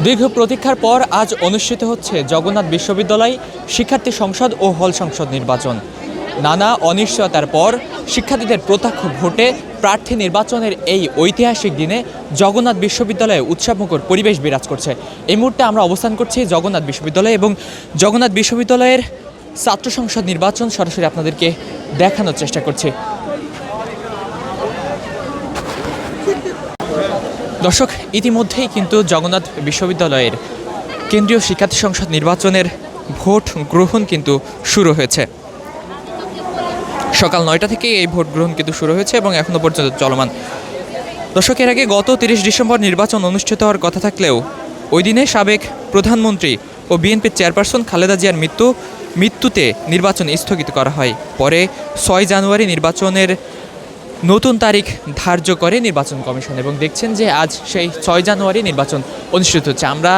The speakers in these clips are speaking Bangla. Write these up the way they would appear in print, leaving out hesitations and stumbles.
দীর্ঘ প্রতীক্ষার পর আজ অনুষ্ঠিত হচ্ছে জগন্নাথ বিশ্ববিদ্যালয় শিক্ষার্থী সংসদ ও হল সংসদ নির্বাচন। নানা অনিশ্চয়তার পর শিক্ষার্থীদের প্রত্যক্ষ ভোটে প্রার্থী নির্বাচনের এই ঐতিহাসিক দিনে জগন্নাথ বিশ্ববিদ্যালয়ে উৎসবমুখর পরিবেশ বিরাজ করছে। এই মুহূর্তে আমরা অবস্থান করছি জগন্নাথ বিশ্ববিদ্যালয়ে এবং জগন্নাথ বিশ্ববিদ্যালয়ের ছাত্র সংসদ নির্বাচন সরাসরি আপনাদেরকে দেখানোর চেষ্টা করছি। দর্শক, ইতিমধ্যেই কিন্তু জগন্নাথ বিশ্ববিদ্যালয়ের কেন্দ্রীয় শিক্ষার্থী সংসদ নির্বাচনের ভোট গ্রহণ কিন্তু শুরু হয়েছে। সকাল 9টা থেকে এই ভোট গ্রহণ কিন্তু শুরু হয়েছে এবং এখনও পর্যন্ত চলমান। দর্শক, এর আগে গত 30 ডিসেম্বর নির্বাচন অনুষ্ঠিত হওয়ার কথা থাকলেও ওই দিনে সাবেক প্রধানমন্ত্রী ও বিএনপির চেয়ারপারসন খালেদা জিয়ার মৃত্যুতে নির্বাচন স্থগিত করা হয়। পরে 6 জানুয়ারি নির্বাচনের নতুন তারিখ ধার্য করে নির্বাচন কমিশন এবং দেখছেন যে আজ সেই 6 জানুয়ারি নির্বাচন অনুষ্ঠিত হচ্ছে। আমরা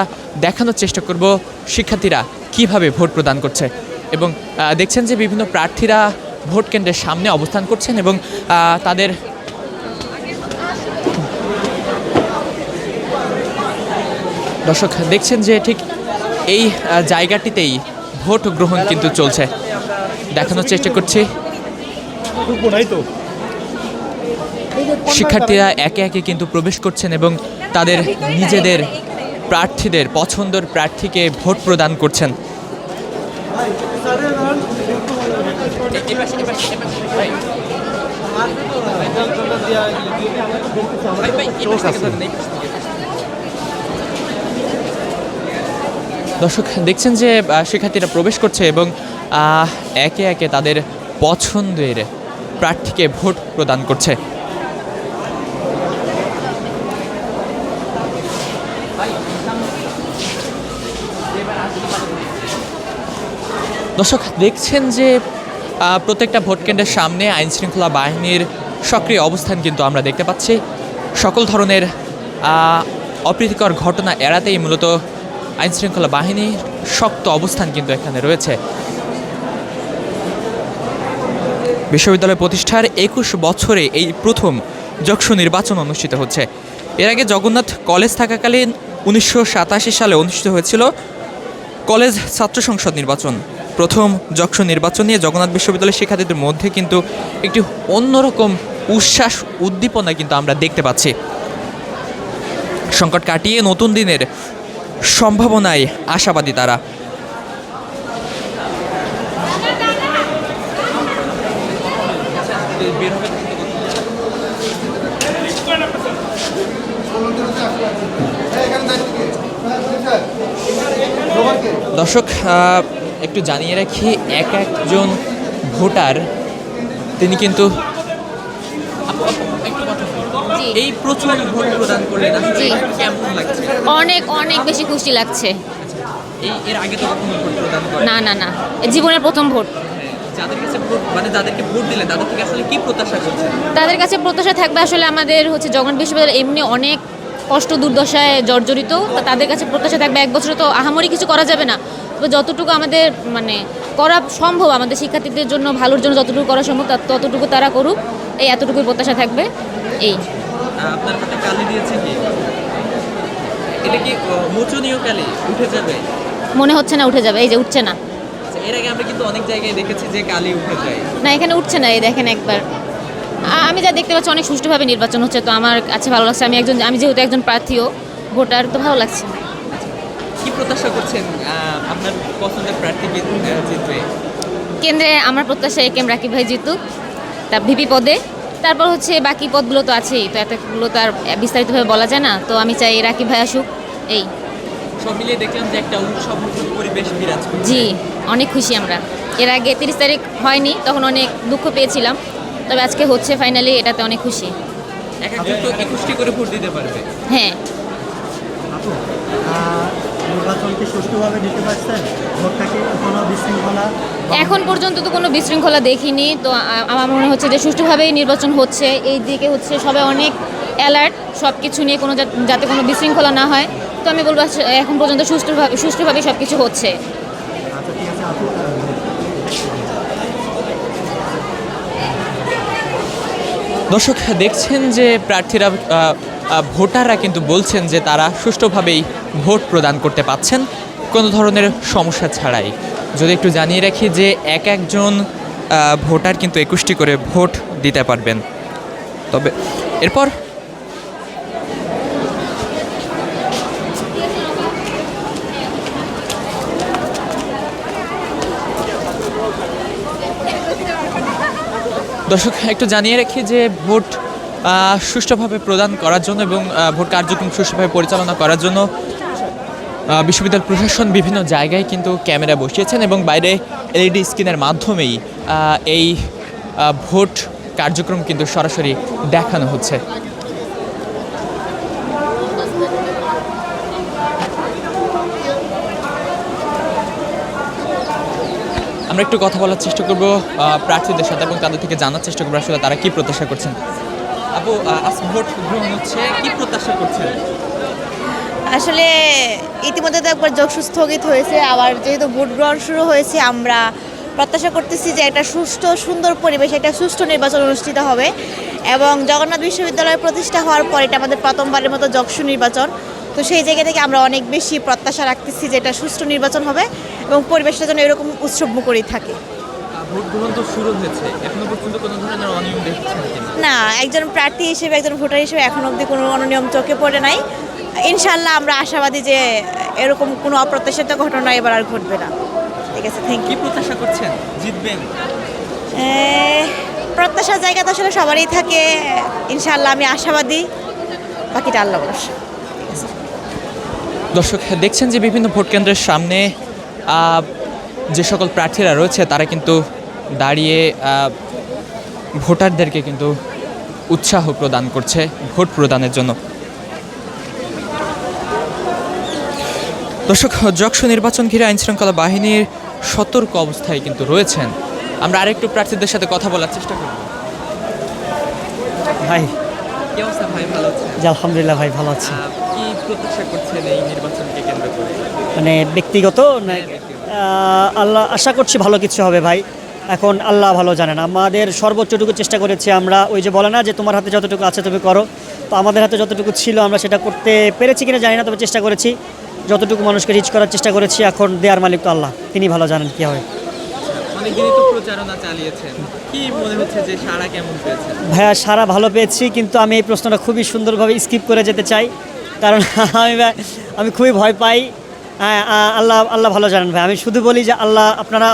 দেখানোর চেষ্টা করব শিক্ষার্থীরা কিভাবে ভোট প্রদান করছে এবং দেখছেন যে বিভিন্ন প্রার্থীরা ভোট কেন্দ্রের সামনে অবস্থান করছেন এবং তাদের দর্শক দেখছেন যে ঠিক এই জায়গাটিতেই ভোট গ্রহণ কিন্তু চলছে। দেখানোর চেষ্টা করছি শিক্ষার্থীরা একে একে কিন্তু প্রবেশ করছেন এবং তাদের নিজেদের প্রার্থীদের পছন্দের প্রার্থীকে ভোট প্রদান করছেন। দর্শক দেখছেন যে শিক্ষার্থীরা প্রবেশ করছে এবং একে একে তাদের পছন্দের প্রার্থীকে ভোট প্রদান করছে। দর্শক দেখছেন যে প্রত্যেকটা ভোট কেন্দ্রের সামনে আইনশৃঙ্খলা বাহিনীর সক্রিয় অবস্থান কিন্তু আমরা দেখতে পাচ্ছি। সকল ধরনের অপ্রীতিকর ঘটনা এড়াতেই মূলত আইনশৃঙ্খলা বাহিনীর শক্ত অবস্থান কিন্তু এখানে রয়েছে। বিশ্ববিদ্যালয় প্রতিষ্ঠার 21 বছরে এই প্রথম যক্ষ নির্বাচন অনুষ্ঠিত হচ্ছে। এর আগে জগন্নাথ কলেজ থাকাকালীন 1987 সালে অনুষ্ঠিত হয়েছিল কলেজ ছাত্র সংসদ নির্বাচন। প্রথম যক্ষ নির্বাচন নিয়ে জগন্নাথ বিশ্ববিদ্যালয়ের শিক্ষার্থীদের মধ্যে কিন্তু একটি অন্যরকম উচ্ছ্বাস উদ্দীপনা কিন্তু আমরা দেখতে পাচ্ছি। সংকট কাটিয়ে নতুন দিনের সম্ভাবনায় আশাবাদী তারা। দর্শক একটু জানিয়ে রাখি, এক একজন ভোটার তিনি কিন্তু এই প্রচুর ভোট প্রদান করলেন। কেমন লাগছে? অনেক অনেক বেশি খুশি লাগছে। এর আগে তো কখনো ভোট প্রদান করেন? না না না, জীবনের প্রথম ভোট। যাদের কাছে ভোট মানে যাদেরকে ভোট দিলেন তাদের থেকে আসলে কি প্রত্যাশা করছেন? তাদের কাছে প্রত্যাশা থাকবে আসলে আমাদের জগন্নাথ বিশ্ববিদ্যালয় এমনি অনেক কষ্ট দুর্দশায় জর্জরিত। তাদের কাছে প্রত্যাশা থাকবে, 1 বছরে তো আহামরি কিছু করা যাবে না, তবে যতটুকু আমাদের করা সম্ভব আমাদের শিক্ষার্থীদের জন্য ভালোর জন্য যতটুকু করা সম্ভব ততটুকু তারা করুক, এই এতটুকুই প্রত্যাশা থাকবে। এই আপনার হাতে কালি দিয়েছে কি? এটা কি মোচনীয় কালি উঠে যাবে? মনে হচ্ছে না উঠে যাবে, এই যে উঠছে না। এর আগে আমরা কিন্তু অনেক জায়গায় দেখেছি যে কালি উঠে যায়। না, এখানে উঠছে না, এই দেখেন একবার। আমি যা দেখতে পাচ্ছি অনেক সুষ্ঠুভাবে নির্বাচন হচ্ছে, তো আমার কাছে ভালো লাগছে। আমি যেহেতু একজন প্রার্থীও ভোটার, তো ভালো লাগছে। কি প্রত্যাশা করছেন আপনার পছন্দের প্রার্থী জিতবে? কেন্দ্রে আমার প্রত্যাশা একেএম রাকিব ভাই জিতুক, তা ভিপি পদে। তারপর বাকি পদগুলো তো আছেই, তো এতগুলো তো আর বিস্তারিতভাবে বলা যায় না, তো আমি চাই রাকিব ভাই আসুক। এই সব মিলিয়ে দেখলাম যে একটা উৎসবমুখর পরিবেশ বিরাজ করছে। জি, অনেক খুশি আমরা। এর আগে 30 তারিখ হয়নি, তখন অনেক দুঃখ পেয়েছিলাম, তবে আজকে হচ্ছে ফাইনালি, এটাতে অনেক খুশি। এক একজন তো 21টি করে ভোট দিতে পারবে। হ্যাঁ। নির্বাচনকে সুষ্ঠুভাবে দিতে পারছেন? ভোটটাকে কোনো বিশৃঙ্খলা? এখন পর্যন্ত তো কোনো বিশৃঙ্খলা দেখিনি, তো আমার মনে হচ্ছে যে সুষ্ঠুভাবেই নির্বাচন হচ্ছে। এই দিকে সবাই অনেক অ্যালার্ট সব কিছু নিয়ে, কোনো যাতে কোনো বিশৃঙ্খলা না হয়। তো আমি বলবো এখন পর্যন্ত সুষ্ঠুভাবে সব কিছু হচ্ছে। আচ্ছা, ঠিক আছে আপু। দর্শক দেখছেন যে প্রার্থীরা ভোটাররা কিন্তু বলছেন যে তারা সুষ্ঠুভাবেই ভোট প্রদান করতে পাচ্ছেন কোনো ধরনের সমস্যা ছাড়াই। যদি একটু জানিয়ে রাখি যে একজন ভোটার কিন্তু 21টি করে ভোট দিতে পারবেন। তবে এরপর দর্শক একটু জানিয়ে রাখি যে ভোট সুষ্ঠুভাবে প্রদান করার জন্য এবং ভোট কার্যক্রম সুষ্ঠুভাবে পরিচালনা করার জন্য বিশ্ববিদ্যালয় প্রশাসন বিভিন্ন জায়গায় কিন্তু ক্যামেরা বসিয়েছেন এবং বাইরে এলইডি স্ক্রিনের মাধ্যমেই এই ভোট কার্যক্রম কিন্তু সরাসরি দেখানো হচ্ছে। আমরা একটু কথা বলার চেষ্টা করব প্রার্থীদের সাথে এবং তাদের থেকে জানার চেষ্টা করবো আসলে তারা কি প্রত্যাশা করছেন। আপু, আজ ভোট গ্রহণ হচ্ছে, কি প্রত্যাশা করছেন? আসলে ইতিমধ্যে তো একবার যোগসূত্র স্থগিত হয়েছে, আবার যেহেতু ভোট গ্রহণ শুরু হয়েছে, আমরা প্রত্যাশা করতেছি যে একটা সুষ্ঠু সুন্দর পরিবেশ, একটা সুষ্ঠু নির্বাচন অনুষ্ঠিত হবে এবং জগন্নাথ বিশ্ববিদ্যালয় প্রতিষ্ঠা হওয়ার পর এটা আমাদের প্রথমবারের মতো যকসু নির্বাচন। তো সেই জায়গা থেকে আমরা অনেক বেশি প্রত্যাশা রাখতেছি যে এটা সুষ্ঠু নির্বাচন হবে এবং পরিবেশটা যেন এরকম উৎসবমুখরই থাকে। ভোট গ্রহণ তো শুরু হয়েছে, এখনো পর্যন্ত কোনো ধরনের অনিয়ম দেখছেন কিনা? না, একজন প্রার্থী হিসেবে, একজন ভোটার হিসেবে এখন অবধি কোনো অনিয়ম চোখে পড়ে নাই। ইনশাআল্লাহ আমরা আশাবাদী যে এরকম কোনো অপ্রত্যাশিত ঘটনা এবার আর ঘটবে না। ঠিক আছে, থ্যাংক কি ইউ। প্রত্যাশা করছেন, জিতবেন? প্রত্যাশার জায়গা তো আসলে সবারই থাকে, ইনশাআল্লাহ আমি আশাবাদী, বাকিটা আল্লাহ ভরসা। দর্শক দেখছেন যে বিভিন্ন ভোট কেন্দ্রের সামনে যে সকল প্রার্থীরা রয়েছে তারা কিন্তু দাঁড়িয়ে ভোটারদেরকে কিন্তু উৎসাহ প্রদান করছে ভোট প্রদানের জন্য। দর্শক, যকসু নির্বাচন ঘিরে আইনশৃঙ্খলা বাহিনীর সতর্ক অবস্থায় কিন্তু রয়েছেন। আমরা আরেকটু প্রার্থীদের সাথে কথা বলার চেষ্টা করব। ভাই, কি অবস্থা ভাই, ভালো আছেন? জি আলহামদুলিল্লাহ ভাই, ভালো আছি। কি প্রত্যাশা করছেন এই নির্বাচনকে কেন্দ্র করে? মানে ব্যক্তিগত না, আল্লাহ আশা করছি ভালো কিছু হবে ভাই। এখন আল্লাহ ভালো জানেন, আমাদের সর্বোচ্চটুকু চেষ্টা করেছি আমরা। ওই যে বলে না যে তোমার হাতে যতটুকু আছে তুমি করো, তো আমাদের হাতে যতটুকু ছিল আমরা সেটা করতে পেরেছি কিনা জানি না, তবে চেষ্টা করেছি, যতটুকু মানুষকে রিচ করার চেষ্টা করেছি। এখন দেয়ার মালিক তো আল্লাহ, তিনি ভালো জানেন কী হবে। অনেকদিনই তো প্রচারণা চালিয়েছেন, কি মনে হচ্ছে যে সাড়া কেমন পেয়েছেন? ভাইয়া সারা ভালো পেয়েছি, কিন্তু আমি এই প্রশ্নটা খুবই সুন্দরভাবে স্কিপ করে যেতে চাই, কারণ আমি খুবই ভয় পাই। আল্লাহ ভালো জানেন ভাই। আমি শুধু বলি যে আল্লাহ আপনারা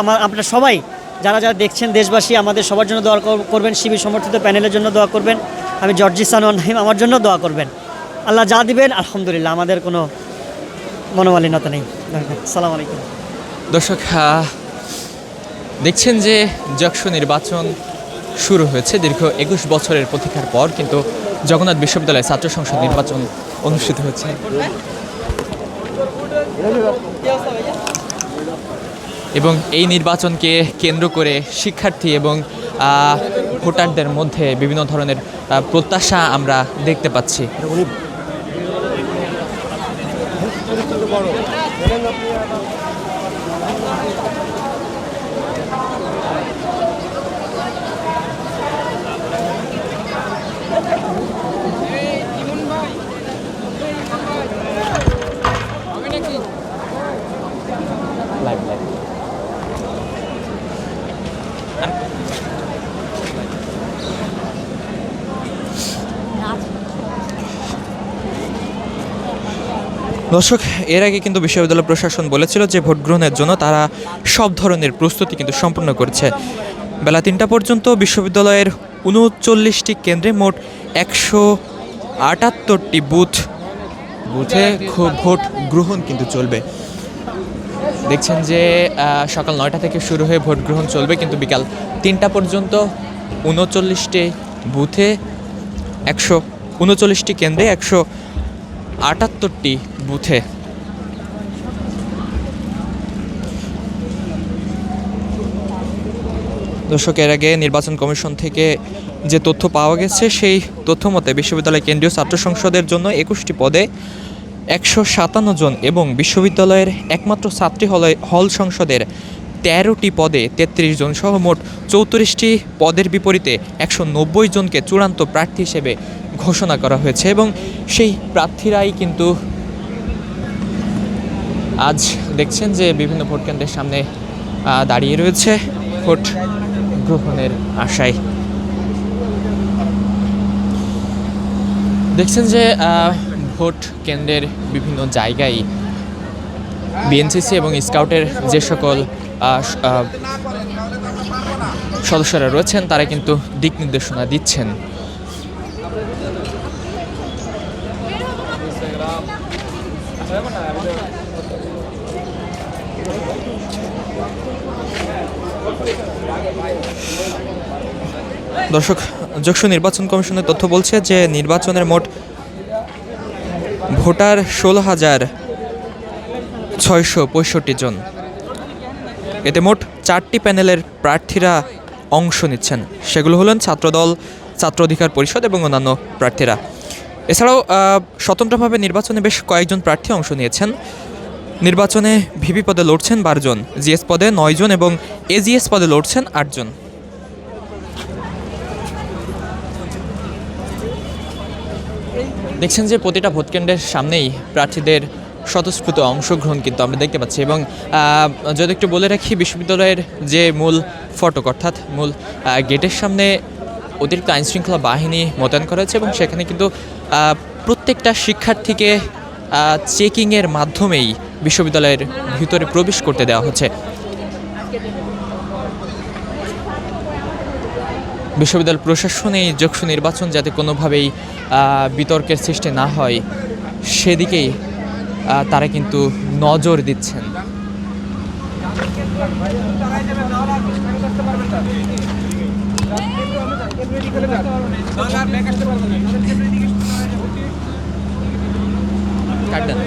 সবাই যারা যারা দেখছেন, দেশবাসী আমাদের সবার জন্য দোয়া করবেন, শিবির সমর্থিত প্যানেলের জন্য দোয়া করবেন, আমি জর্জি সানোয়ার নাহিম আমার জন্য দোয়া করবেন। আল্লাহ যা দিবেন আলহামদুলিল্লাহ, আমাদের কোনো মনোমালিন্যতা নেই। আসসালামু আলাইকুম। দর্শক দেখছেন যে যকসু নির্বাচন শুরু হয়েছে দীর্ঘ 21 বছরের প্রতীক্ষার পর কিন্তু জগন্নাথ বিশ্ববিদ্যালয় ছাত্র সংসদ নির্বাচন অনুষ্ঠিত হচ্ছে এবং এই নির্বাচনকে কেন্দ্র করে শিক্ষার্থী এবং ভোটারদের মধ্যে বিভিন্ন ধরনের প্রত্যাশা আমরা দেখতে পাচ্ছি। দর্শক, এর আগে কিন্তু বিশ্ববিদ্যালয় প্রশাসন বলেছিল যে ভোট গ্রহণের জন্য তারা সব ধরনের প্রস্তুতি কিন্তু সম্পূর্ণ করেছে। বেলা 3টা পর্যন্ত বিশ্ববিদ্যালয়ের 39টি কেন্দ্রে মোট 178টি বুথে ভোট গ্রহণ কিন্তু চলবে। দেখছেন যে সকাল 9টা থেকে শুরু হয়ে ভোট গ্রহণ চলবে, কিন্তু বিকাল 3টা পর্যন্ত 39টি বুথে 139টি কেন্দ্রে 178টি বুথে দর্শক, এর আগে নির্বাচন কমিশন থেকে যে তথ্য পাওয়া গেছে সেই তথ্য মতে বিশ্ববিদ্যালয় কেন্দ্রীয় ছাত্র সংসদের জন্য 21টি পদে 157 জন এবং বিশ্ববিদ্যালয়ের একমাত্র ছাত্রী হল সংসদের 13টি পদে 33 জন সহ মোট 34টি পদের বিপরীতে 190 জনকে চূড়ান্ত প্রার্থী হিসেবে ঘোষণা করা হয়েছে এবং সেই প্রার্থীরাই কিন্তু আজ দেখছেন যে বিভিন্ন ভোট কেন্দ্রের সামনে দাঁড়িয়ে রয়েছে ভোট গ্রহণের আশায়। দেখছেন যে ভোট কেন্দ্রের বিভিন্ন জায়গায় বিএনসিসি এবং স্কাউটের যে সকল সদস্যরা রয়েছেন তারা কিন্তু দিক নির্দেশনা দিচ্ছেন। দর্শক, যশোর নির্বাচন কমিশনের তথ্য বলছে যে নির্বাচনের মোট ভোটার 16,665 জন। এতে মোট 4টি প্যানেলের প্রার্থীরা অংশ নিচ্ছেন, সেগুলো হলেন ছাত্রদল, ছাত্র অধিকার পরিষদ এবং অন্যান্য প্রার্থীরা। এছাড়াও স্বতন্ত্রভাবে নির্বাচনে বেশ কয়েকজন প্রার্থী অংশ নিয়েছেন। নির্বাচনে ভিপি পদে লড়ছেন 12 জন, জিএস পদে 9 জন এবং এজিএস পদে লড়ছেন 8 জন। দেখছেন যে প্রতিটা ভোটকেন্দ্রের সামনেই প্রার্থীদের স্বতঃস্ফূর্ত অংশগ্রহণ কিন্তু আমরা দেখতে পাচ্ছি এবং যদি একটু বলে রাখি, বিশ্ববিদ্যালয়ের যে মূল ফটক অর্থাৎ মূল গেটের সামনে অতিরিক্ত আইনশৃঙ্খলা বাহিনী মোতায়েন করা হয়েছে এবং সেখানে কিন্তু প্রত্যেকটা শিক্ষার্থীকে চেকিংয়ের মাধ্যমেই বিশ্ববিদ্যালয়ের ভিতরে প্রবেশ করতে দেওয়া হচ্ছে। বিশ্ববিদ্যালয় প্রশাসন এই যশোর নির্বাচন যাতে কোনোভাবেই বিতর্কের সৃষ্টি না হয় সেদিকেই তারা কিন্তু নজর দিচ্ছেন। কাট দেন।